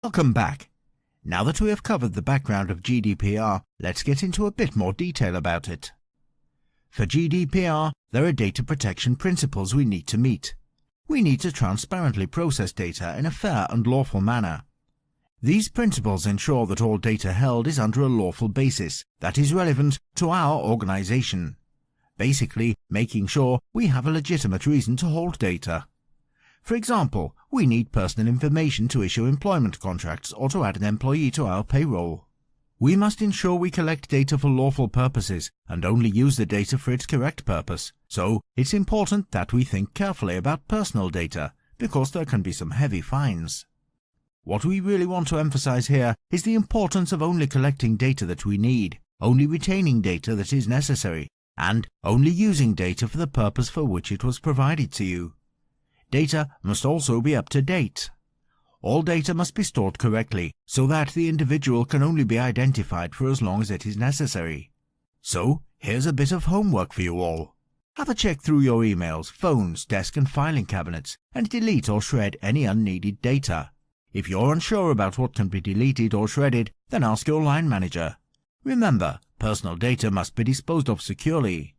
Welcome back. Now that we have covered the background of GDPR, let's get into a bit more detail about it. For GDPR, there are data protection principles we need to meet. We need to transparently process data in a fair and lawful manner. These principles ensure that all data held is under a lawful basis that is relevant to our organization, basically making sure we have a legitimate reason to hold data. For example, we need personal information to issue employment contracts or to add an employee to our payroll. We must ensure we collect data for lawful purposes and only use the data for its correct purpose, so it's important that we think carefully about personal data, because there can be some heavy fines. What we really want to emphasize here is the importance of only collecting data that we need, only retaining data that is necessary, and only using data for the purpose for which it was provided to you. Data must also be up to date. All data must be stored correctly so that the individual can only be identified for as long as it is necessary. So, here's a bit of homework for you all. Have a check through your emails, phones, desk and filing cabinets and delete or shred any unneeded data. If you're unsure about what can be deleted or shredded, then ask your line manager. Remember, personal data must be disposed of securely.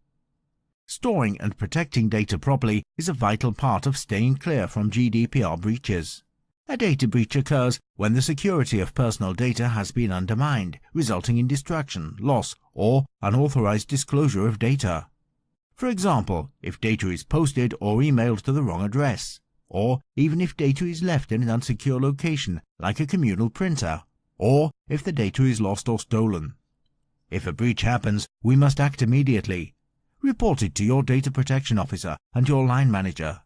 Storing and protecting data properly is a vital part of staying clear from GDPR breaches. A data breach occurs when the security of personal data has been undermined, resulting in destruction, loss, or unauthorized disclosure of data. For example, if data is posted or emailed to the wrong address, or even if data is left in an unsecure location like a communal printer, or if the data is lost or stolen. If a breach happens, we must act immediately. Report it to your data protection officer and your line manager.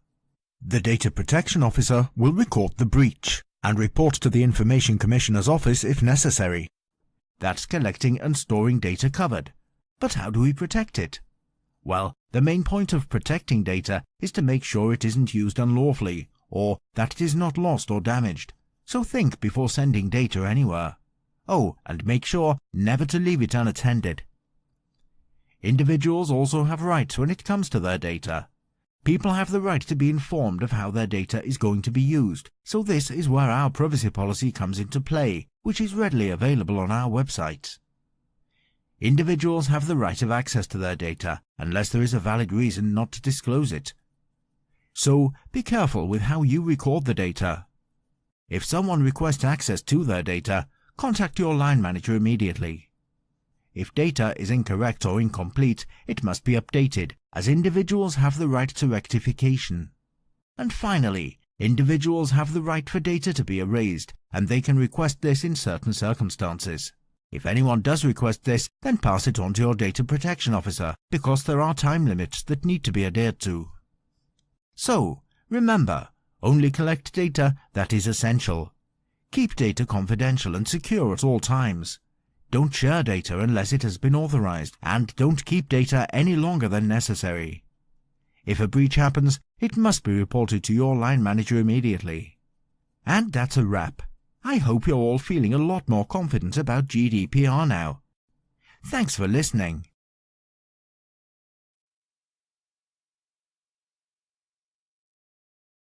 The data protection officer will record the breach and report to the Information Commissioner's office if necessary. That's collecting and storing data covered. But how do we protect it? Well, the main point of protecting data is to make sure it isn't used unlawfully or that it is not lost or damaged. So think before sending data anywhere. Oh, and make sure never to leave it unattended. Individuals also have rights when it comes to their data. People have the right to be informed of how their data is going to be used, so this is where our privacy policy comes into play, which is readily available on our website. Individuals have the right of access to their data, unless there is a valid reason not to disclose it. So, be careful with how you record the data. If someone requests access to their data, contact your line manager immediately. If data is incorrect or incomplete, it must be updated, as individuals have the right to rectification. And finally, individuals have the right for data to be erased, and they can request this in certain circumstances. If anyone does request this, then pass it on to your data protection officer, because there are time limits that need to be adhered to. So, remember, only collect data that is essential. Keep data confidential and secure at all times. Don't share data unless it has been authorized, and don't keep data any longer than necessary. If a breach happens, it must be reported to your line manager immediately. And that's a wrap. I hope you're all feeling a lot more confident about GDPR now. Thanks for listening.